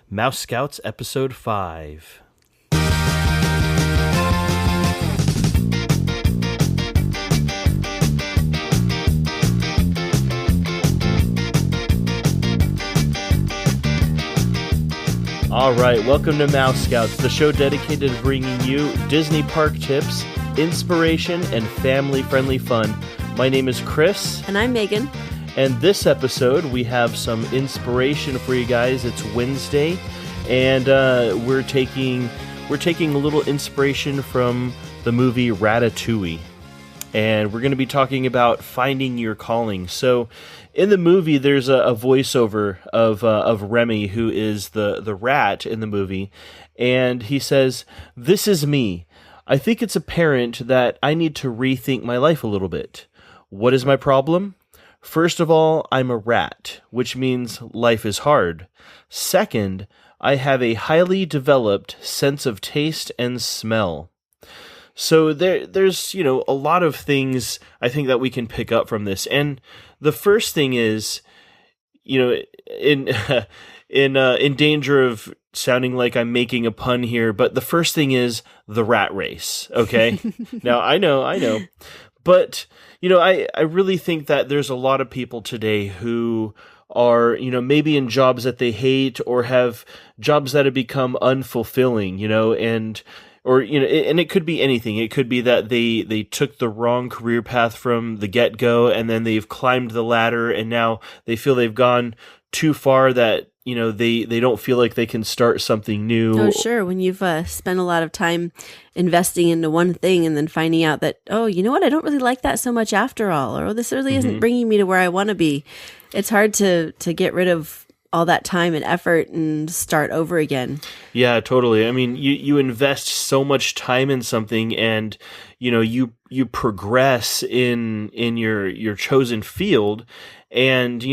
Mouse Scouts Episode 5. All right, welcome to Mouse Scouts, the show dedicated to bringing you Disney park tips, inspiration, and family-friendly fun. My name is Chris. And I'm Megan. And this episode, we have some inspiration for you guys. It's Wednesday, and we're taking a little inspiration from the movie Ratatouille. And we're going to be talking about finding your calling. So in the movie, there's a voiceover of Remy, who is the rat in the movie. And he says, "This is me. I think it's apparent that I need to rethink my life a little bit. What is my problem? First of all, I'm a rat, which means life is hard. Second, I have a highly developed sense of taste and smell." So there's a lot of things I think that we can pick up from this. And the first thing is, in danger of sounding like I'm making a pun here, but the first thing is the rat race. Okay. Now I know, but I really think that there's a lot of people today who are, maybe in jobs that they hate or have jobs that have become unfulfilling, and it could be anything. It could be that they took the wrong career path from the get-go, and then they've climbed the ladder, and now they feel they've gone too far that, they don't feel like they can start something new. Oh, sure. When you've spent a lot of time investing into one thing and then finding out that, oh, you know what? I don't really like that so much after all, or this really isn't bringing me to where I want to be. It's hard to get rid of all that time and effort and start over again. Yeah, totally. I mean, you invest so much time in something, and you progress in your chosen field, and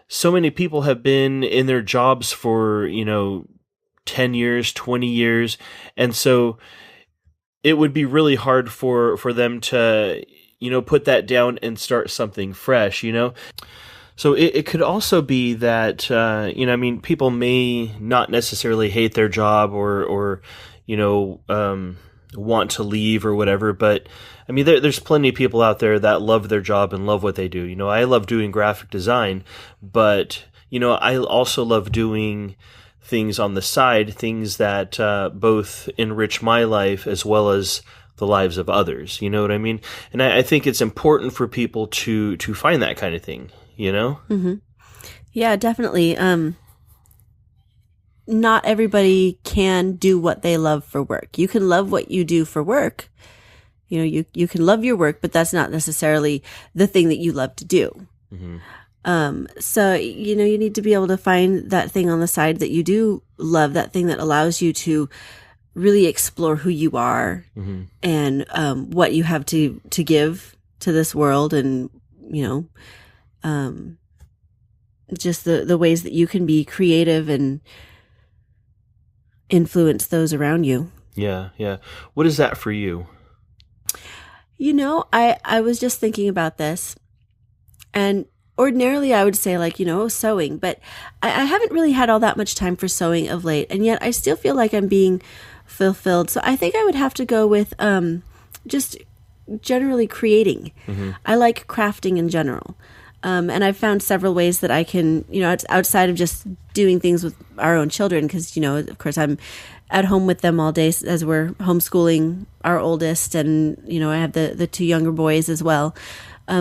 so many people have been in their jobs for 10 years, 20 years, and so it would be really hard for them to put that down and start something fresh. So it could also be that, people may not necessarily hate their job or want to leave or whatever, but there's plenty of people out there that love their job and love what they do. I love doing graphic design, but, I also love doing things on the side, things that both enrich my life as well as the lives of others. You know what I mean? And I think it's important for people to find that kind of thing. Mm-hmm. Yeah, definitely. Not everybody can do what they love for work. You can love what you do for work. You can love your work, but that's not necessarily the thing that you love to do. Mm-hmm. So, you need to be able to find that thing on the side that you do love, that thing that allows you to really explore who you are mm-hmm. and what you have to give to this world, and, just the ways that you can be creative and influence those around you. Yeah, yeah. What is that for you? I was just thinking about this, and ordinarily I would say sewing, but I haven't really had all that much time for sewing of late, and yet I still feel like I'm being fulfilled. So I think I would have to go with just generally creating. Mm-hmm. I like crafting in general. And I've found several ways that I can, it's outside of just doing things with our own children, because, of course, I'm at home with them all day as we're homeschooling our oldest, and, I have the two younger boys as well.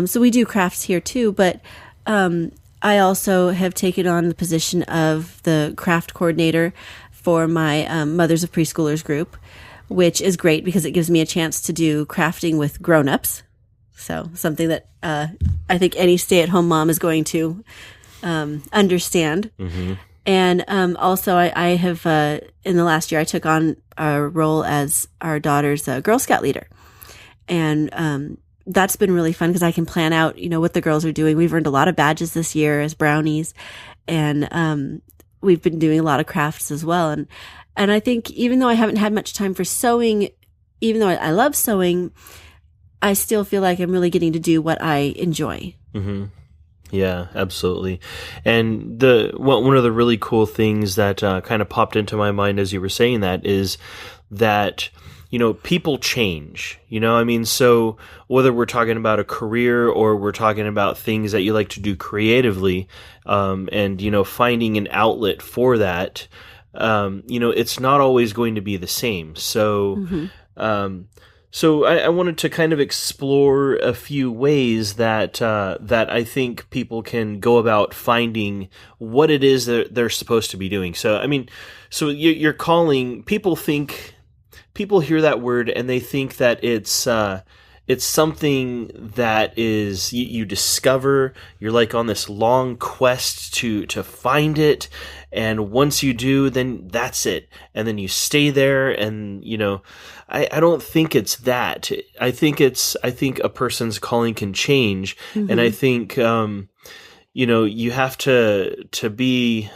So we do crafts here too, but I also have taken on the position of the craft coordinator for my Mothers of Preschoolers group, which is great because it gives me a chance to do crafting with grown-ups. So something that I think any stay-at-home mom is going to understand. Mm-hmm. And also I have, in the last year, I took on a role as our daughter's Girl Scout leader. And that's been really fun because I can plan out, what the girls are doing. We've earned a lot of badges this year as brownies. And we've been doing a lot of crafts as well. And I think even though I haven't had much time for sewing, even though I love sewing, I still feel like I'm really getting to do what I enjoy. Mm-hmm. Yeah, absolutely. And one of the really cool things that kind of popped into my mind as you were saying that is that, people change. I mean, so whether we're talking about a career or we're talking about things that you like to do creatively, and finding an outlet for that, it's not always going to be the same. So. Mm-hmm. So I wanted to kind of explore a few ways that I think people can go about finding what it is that they're supposed to be doing. So I mean, so you're calling people hear that word and they think that it's something that is you discover. You're like on this long quest to find it, and once you do, then that's it, and then you stay there, and I don't think it's that. I think a person's calling can change, Mm-hmm. and I think you have to be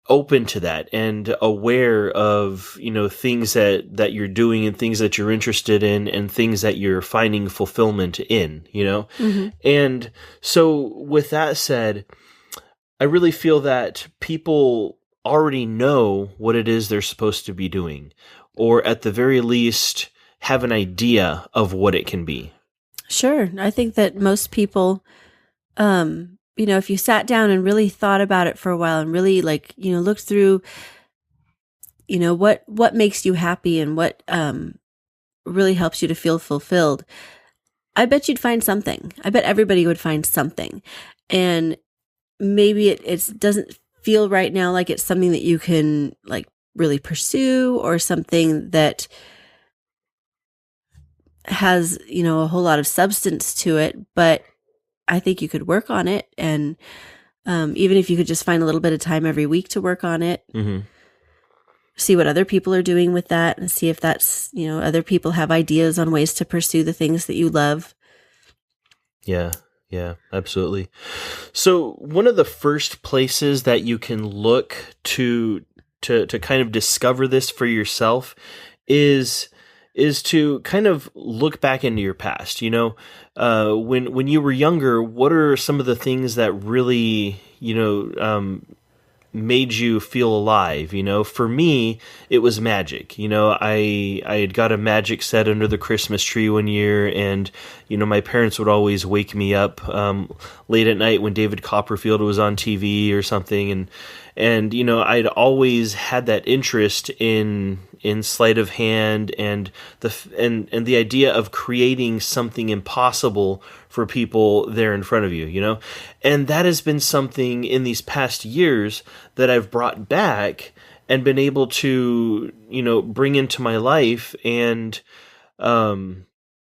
open to that and aware of things that you're doing and things that you're interested in and things that you're finding fulfillment in. Mm-hmm. And so with that said, I really feel that people already know what it is they're supposed to be doing, or at the very least have an idea of what it can be. Sure. I think that most people, if you sat down and really thought about it for a while and really looked through, what makes you happy and what really helps you to feel fulfilled, I bet you'd find something. I bet everybody would find something. And maybe it doesn't feel right now like it's something that you can really pursue, or something that has, a whole lot of substance to it, but I think you could work on it. And even if you could just find a little bit of time every week to work on it, mm-hmm. see what other people are doing with that, and see if that's, other people have ideas on ways to pursue the things that you love. Yeah, absolutely. So one of the first places that you can look to kind of discover this for yourself is to kind of look back into your past. When you were younger, what are some of the things that really made you feel alive? For me, it was magic. I had got a magic set under the Christmas tree one year, and my parents would always wake me up late at night when David Copperfield was on TV or something, and I'd always had that interest in sleight of hand and the idea of creating something impossible for people there in front of you, and that has been something in these past years that I've brought back and been able to, bring into my life and,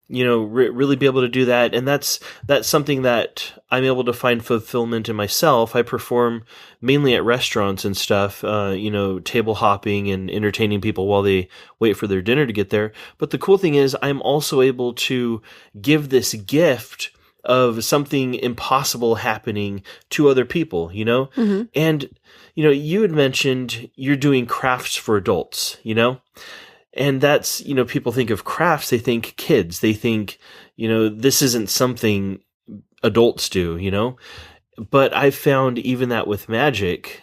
really be able to do that. And that's something that I'm able to find fulfillment in myself. I perform mainly at restaurants and stuff, table hopping and entertaining people while they wait for their dinner to get there. But the cool thing is I'm also able to give this gift of something impossible happening to other people, Mm-hmm. And, you had mentioned you're doing crafts for adults, and that's, people think of crafts, they think kids, they think, this isn't something adults do, but I've found even that with magic,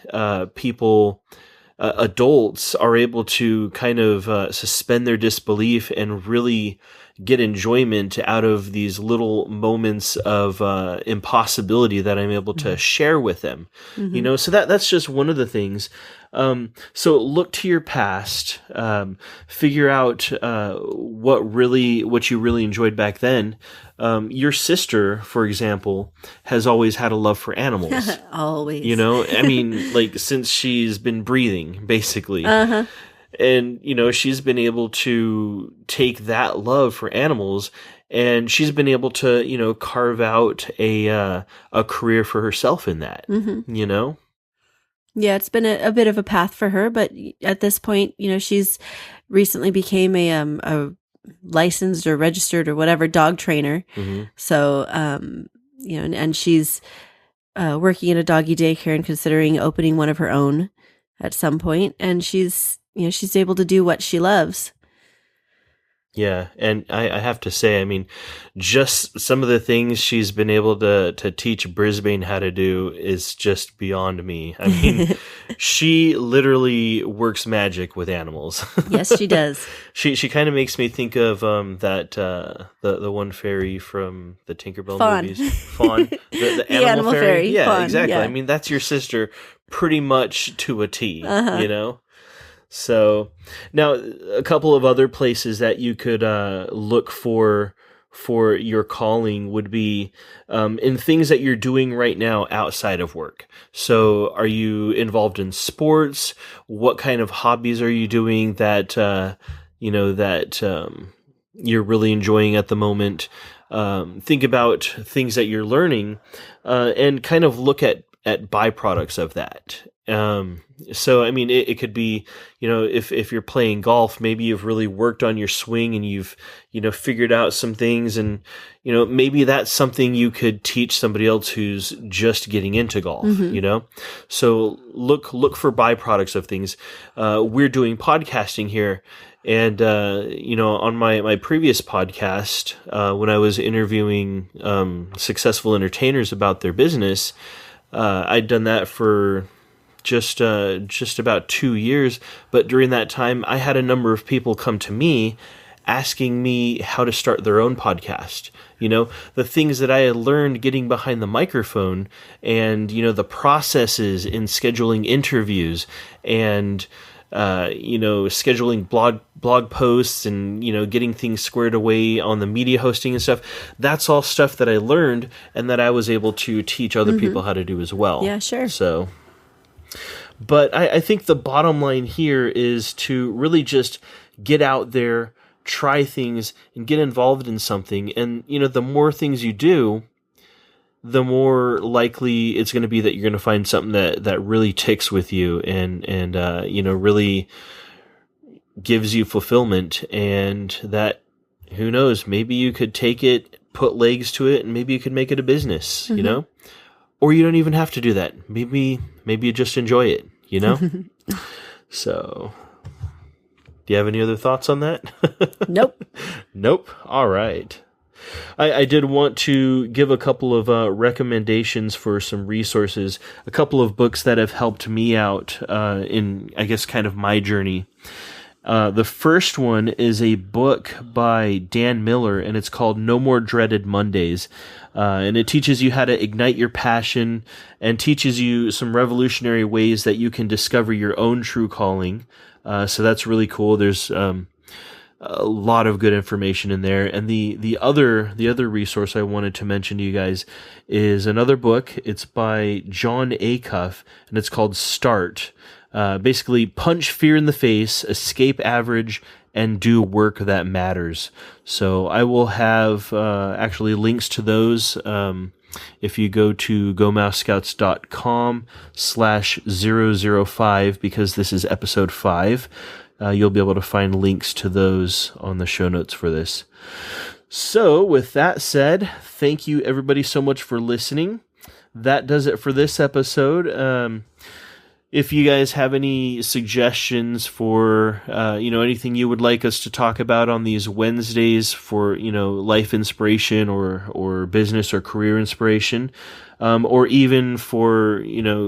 adults are able to kind of suspend their disbelief and really get enjoyment out of these little moments of impossibility that I'm able to share with them. Mm-hmm. So that's just one of the things. So look to your past, figure out what you really enjoyed back then. Your sister, for example, has always had a love for animals. Always. I mean, since she's been breathing, basically. Uh-huh. And, she's been able to take that love for animals, and she's been able to, carve out a career for herself in that, Mm-hmm. Yeah, it's been a bit of a path for her, but at this point, she's recently became a licensed or registered or whatever dog trainer. Mm-hmm. So, and she's working at a doggy daycare and considering opening one of her own at some point. And she's able to do what she loves. Yeah, and I have to say, I mean, just some of the things she's been able to teach Brisbane how to do is just beyond me. I mean, she literally works magic with animals. Yes, she does. She kind of makes me think of that the one fairy from the Tinkerbell Fawn. movies, Fawn, the The animal fairy, Yeah, Fawn, exactly. yeah. I mean, that's your sister pretty much to a T, you know? So now a couple of other places that you could look for your calling would be in things that you're doing right now outside of work. So are you involved in sports? What kind of hobbies are you doing that you're really enjoying at the moment? Think about things that you're learning and kind of look at byproducts of that. So, I mean, it could be, if you're playing golf, maybe you've really worked on your swing and you've, figured out some things and, maybe that's something you could teach somebody else who's just getting into golf, So look for byproducts of things. We're doing podcasting here. And, on my previous podcast, when I was interviewing successful entertainers about their business, I'd done that for just about 2 years. But during that time, I had a number of people come to me asking me how to start their own podcast. The things that I had learned getting behind the microphone and, the processes in scheduling interviews and, scheduling blog posts and, getting things squared away on the media hosting and stuff. That's all stuff that I learned and that I was able to teach other people how to do as well. Yeah, sure. So, but I think the bottom line here is to really just get out there, try things, and get involved in something. And, the more things you do, the more likely it's going to be that you're going to find something that really ticks with you and really gives you fulfillment. And that, who knows, maybe you could take it, put legs to it, and maybe you could make it a business, Or you don't even have to do that. Maybe you just enjoy it, So, do you have any other thoughts on that? Nope. Nope. All right. I did want to give a couple of recommendations for some resources, a couple of books that have helped me out in, I guess, kind of my journey. The first one is a book by Dan Miller, and it's called No More Dreaded Mondays. And it teaches you how to ignite your passion and teaches you some revolutionary ways that you can discover your own true calling. So that's really cool. There's a lot of good information in there. And the other resource I wanted to mention to you guys is another book. It's by John Acuff, and it's called Start. Basically, punch fear in the face, escape average, and do work that matters. So I will have actually links to those if you go to gomousescouts.com/005, because this is episode 5. You'll be able to find links to those on the show notes for this. So with that said, thank you everybody so much for listening. That does it for this episode. If you guys have any suggestions for, anything you would like us to talk about on these Wednesdays for, life inspiration or business or career inspiration, or even for,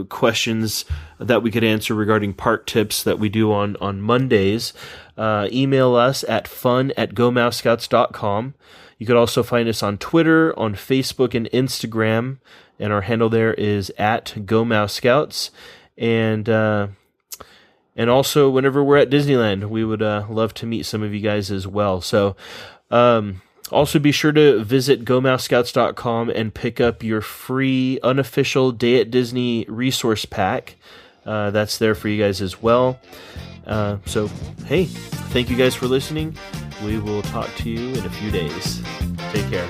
questions that we could answer regarding park tips that we do on Mondays, email us at fun@gomousescouts.com. You could also find us on Twitter, on Facebook, and Instagram, and our handle there is @gomousescouts. And also whenever we're at Disneyland, we would love to meet some of you guys as well. So also be sure to visit gomousescouts.com and pick up your free unofficial Day at Disney resource pack. That's there for you guys as well. So, hey, thank you guys for listening. We will talk to you in a few days. Take care.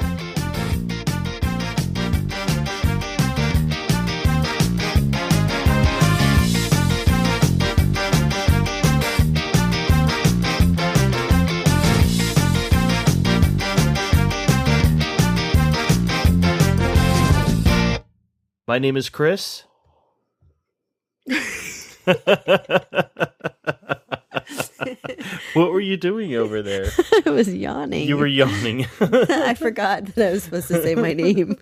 My name is Chris. What were you doing over there? I was yawning. You were yawning. I forgot that I was supposed to say my name.